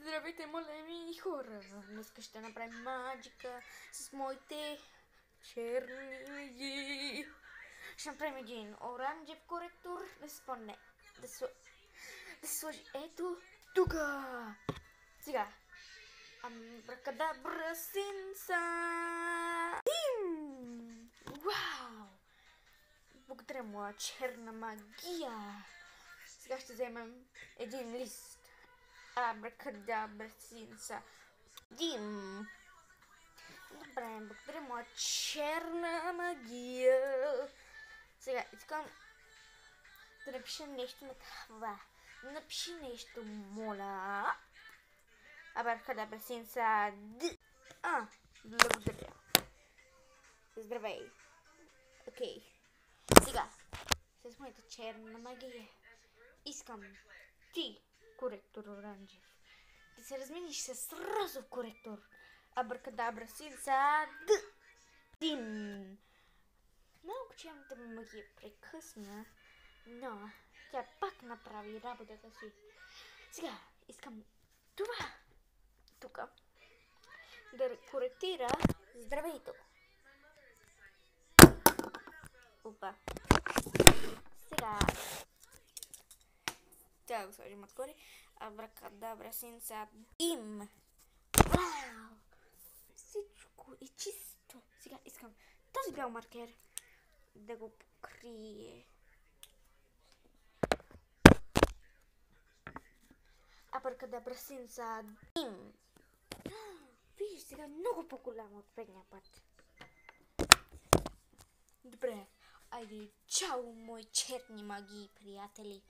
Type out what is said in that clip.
Здравейте, големи хора! Днес ще направим маджика с моите черни. Ще направим един оранжев коректор. Да се спомне. Да се сложи ето тука. Сега. Абракадабра синса. Вау! Благодаря, моя черна магия. Сега ще вземем един лист. Абракадабра синса. Дим. Добре, благодаря, моя черна магия. Сега искам да напиша нещо на това. Напиши нещо, моля. Абракадабра синса. Благодаря. Здравей. Окей. Сега, с моята черна магия искам ти, коректор оранжев, да се размениш с розов коректор. Абракадабра синса. Дим. Малко черната магия прекъсна, но тя пак направи работата си. Сега искам това тук да коректира здравейто. Опа. Сега да го сложим отгоре. Абракадабра синса. Дим. Вау! Всичко е чисто. Сега искам този бял маркер да го покрие. Абракадабра синса. Дим. Виж, сега много по-голямо от предния път. Добре, айде, чао, мои черни магии, приятели.